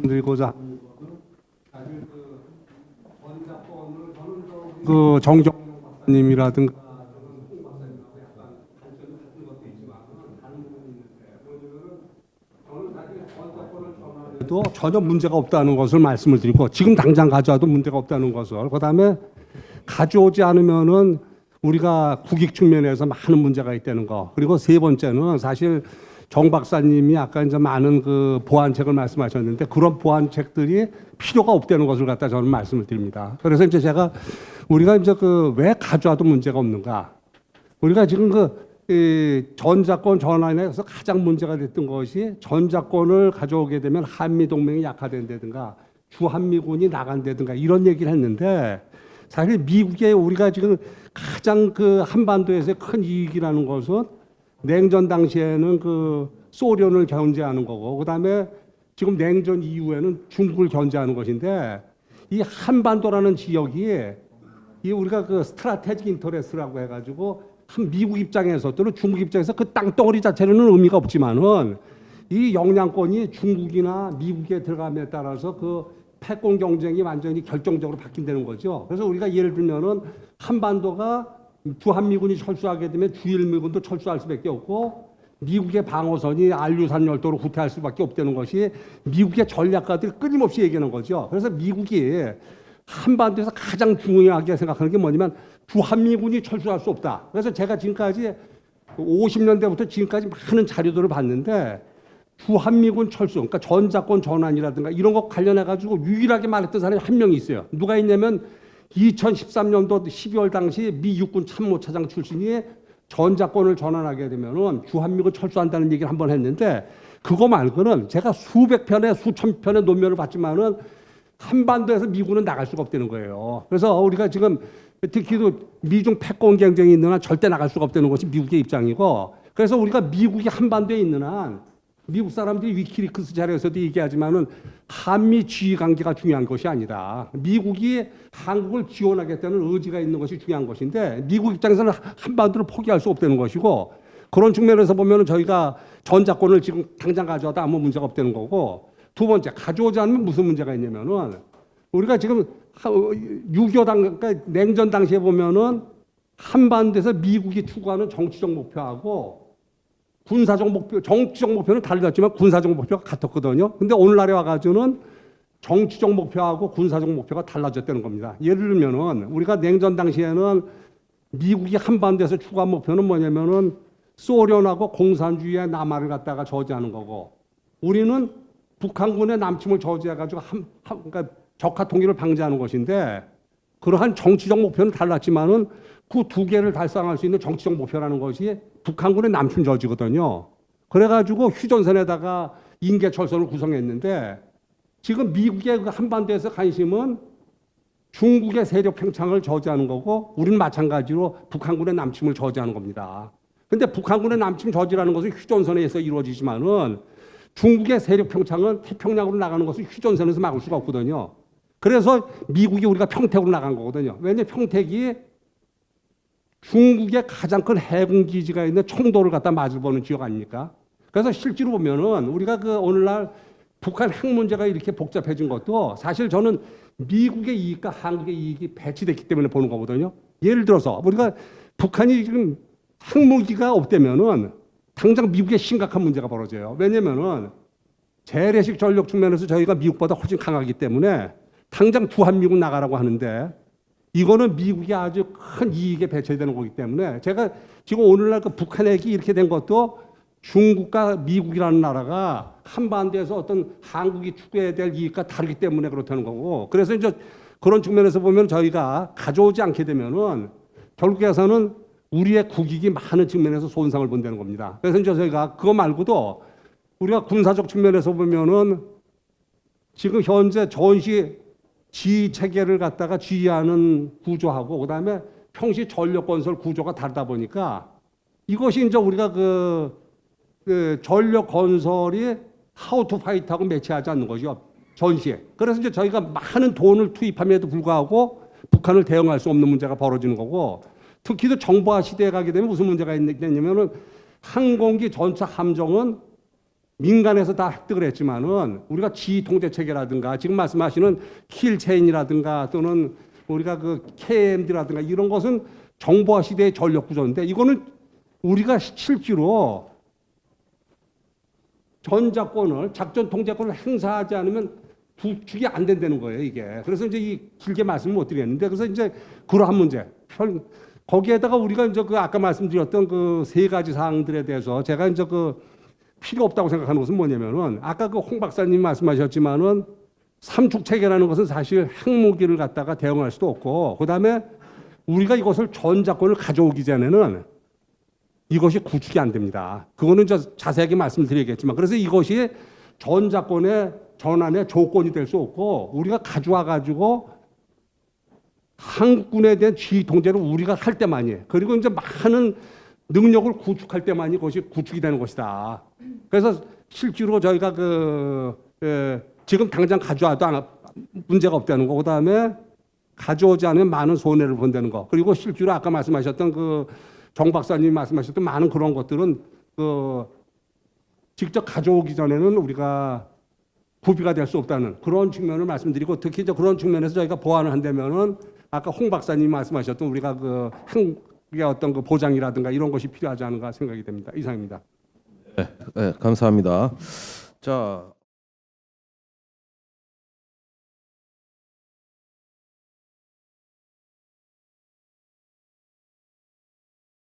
드리고자 그 정정님이라든가 도 전혀 문제가 없다는 것을 말씀을 드리고 지금 당장 가져와도 문제가 없다는 것을 그다음에 가져오지 않으면은 우리가 국익 측면에서 많은 문제가 있다는 거. 그리고 세 번째는 사실 정 박사님이 아까 이제 많은 그 보완책을 말씀하셨는데 그런 보완책들이 필요가 없다는 것을 갖다 저는 말씀을 드립니다. 그래서 이제 제가 우리가 이제 그 왜 가져와도 문제가 없는가? 우리가 지금 그 전자권 전환에서 가장 문제가 됐던 것이 전자권을 가져오게 되면 한미 동맹이 약화된다든가 주한미군이 나간다든가 이런 얘기를 했는데 사실 미국에 우리가 지금 가장 그 한반도에서의 큰 이익이라는 것은 냉전 당시에는 그 소련을 견제하는 거고 그다음에 지금 냉전 이후에는 중국을 견제하는 것인데 이 한반도라는 지역이 이 우리가 그 스트라테직 인터레스라고 해가지고 한 미국 입장에서 또는 중국 입장에서 그 땅덩어리 자체는 의미가 없지만은 이 영향권이 중국이나 미국에 들어감에 따라서 그 패권 경쟁이 완전히 결정적으로 바뀐다는 거죠. 그래서 우리가 예를 들면은 한반도가 주한미군이 철수하게 되면 주일미군도 철수할 수밖에 없고 미국의 방어선이 알류산 열도로 후퇴할 수밖에 없다는 것이 미국의 전략가들이 끊임없이 얘기하는 거죠. 그래서 미국이 한반도에서 가장 중요하게 생각하는 게 뭐냐면 주한미군이 철수할 수 없다. 그래서 제가 지금까지 50년대부터 지금까지 많은 자료들을 봤는데 주한미군 철수, 그러니까 전자권 전환이라든가 이런 거 관련해가지고 유일하게 말했던 사람이 한 명이 있어요. 누가 있냐면 2013년도 12월 당시 미 육군 참모차장 출신이 전자권을 전환하게 되면은 주한미군 철수한다는 얘기를 한번 했는데 그거 말고는 제가 수백 편의 수천 편의 논문을 봤지만은 한반도에서 미군은 나갈 수가 없다는 거예요. 그래서 우리가 지금 특히도 미중 패권 경쟁이 있는 한 절대 나갈 수가 없다는 것이 미국의 입장이고 그래서 우리가 미국이 한반도에 있는 한 미국 사람들이 위키리크스 자료에서도 얘기하지만은 한미 지휘 관계가 중요한 것이 아니라 미국이 한국을 지원하겠다는 의지가 있는 것이 중요한 것인데 미국 입장에서는 한반도를 포기할 수 없다는 것이고 그런 측면에서 보면은 저희가 전자권을 지금 당장 가져와도 아무 문제가 없다는 거고 두 번째 가져오지 않으면 무슨 문제가 있냐면은 우리가 지금 6.25 그러니까 냉전 당시에 보면은 한반도에서 미국이 추구하는 정치적 목표하고 군사적 목표, 정치적 목표는 달랐지만 군사적 목표가 같았거든요. 근데 오늘날에 와가지고는 정치적 목표하고 군사적 목표가 달라졌다는 겁니다. 예를 들면은 우리가 냉전 당시에는 미국이 한반도에서 추구한 목표는 뭐냐면은 소련하고 공산주의의 남하를 갖다가 저지하는 거고 우리는 북한군의 남침을 저지해가지고 그러니까 적화 통일을 방지하는 것인데 그러한 정치적 목표는 달랐지만은 그 두 개를 달성할 수 있는 정치적 목표라는 것이 북한군의 남침 저지거든요. 그래가지고 휴전선에다가 인계철선을 구성했는데 지금 미국의 그 한반도에서 관심은 중국의 세력 팽창을 저지하는 거고 우리는 마찬가지로 북한군의 남침을 저지하는 겁니다. 근데 북한군의 남침 저지라는 것은 휴전선에서 이루어지지만은 중국의 세력 팽창은 태평양으로 나가는 것을 휴전선에서 막을 수가 없거든요. 그래서 미국이 우리가 평택으로 나간 거거든요. 왜냐하면 평택이 중국의 가장 큰 해군 기지가 있는 청도를 갖다 마주보는 지역 아닙니까? 그래서 실제로 보면은 우리가 그 오늘날 북한 핵 문제가 이렇게 복잡해진 것도 사실 저는 미국의 이익과 한국의 이익이 배치됐기 때문에 보는 거거든요. 예를 들어서 우리가 북한이 지금 핵무기가 없다면은 당장 미국에 심각한 문제가 벌어져요. 왜냐면은 재래식 전력 측면에서 저희가 미국보다 훨씬 강하기 때문에 당장 주한미군 나가라고 하는데 이거는 미국이 아주 큰 이익에 배치되는 거기 때문에 제가 지금 오늘날 그 북한 핵이 이렇게 된 것도 중국과 미국이라는 나라가 한반도에서 어떤 한국이 추구해야 될 이익과 다르기 때문에 그렇다는 거고 그래서 이제 그런 측면에서 보면 저희가 가져오지 않게 되면은 결국에서는 우리의 국익이 많은 측면에서 손상을 본다는 겁니다. 그래서 이제 저희가 그거 말고도 우리가 군사적 측면에서 보면은 지금 현재 전시 지휘 체계를 갖다가 지휘하는 구조하고 그다음에 평시 전력 건설 구조가 다르다 보니까 이것이 이제 우리가 그 전력 건설이 하우 투 파이트하고 매치하지 않는 거죠. 전시에. 그래서 이제 저희가 많은 돈을 투입함에도 불구하고 북한을 대응할 수 없는 문제가 벌어지는 거고 특히도 정보화 시대에 가게 되면 무슨 문제가 있냐면은 항공기 전차 함정은 민간에서 다 획득을 했지만은 우리가 지휘 통제 체계라든가 지금 말씀하시는 킬 체인이라든가 또는 우리가 그 KMD라든가 이런 것은 정보화 시대의 전력 구조인데 이거는 우리가 실제로 전자권을 작전 통제권을 행사하지 않으면 구축이 안 된다는 거예요 이게. 그래서 이제 이 길게 말씀을 못 드리겠는데 그래서 이제 그러한 문제 거기에다가 우리가 이제 그 아까 말씀드렸던 그 세 가지 사항들에 대해서 제가 이제 그 필요 없다고 생각하는 것은 뭐냐면은 아까 그 홍 박사님 말씀하셨지만은 삼축 체계라는 것은 사실 핵무기를 갖다가 대응할 수도 없고 그다음에 우리가 이것을 전자권을 가져오기 전에는 이것이 구축이 안 됩니다. 그거는 자세하게 말씀드리겠지만 그래서 이것이 전자권의 전환의 조건이 될 수 없고 우리가 가져와 가지고 한국군에 대한 지휘 통제를 우리가 할 때만이 그리고 이제 많은 능력을 구축할 때만이 그것이 구축이 되는 것이다. 그래서 실제로 저희가 지금 당장 가져와도 문제가 없다는 거, 그다음에 가져오지 않으면 많은 손해를 본다는 거, 그리고 실제로 아까 말씀하셨던 그 정 박사님 말씀하셨던 많은 그런 것들은 직접 가져오기 전에는 우리가 구비가 될 수 없다는 그런 측면을 말씀드리고 특히 이제 그런 측면에서 저희가 보완을 한다면은 아까 홍 박사님 말씀하셨던 우리가 그 한국의 어떤 그 보장이라든가 이런 것이 필요하지 않은가 생각이 됩니다. 이상입니다. 네, 감사합니다. 자.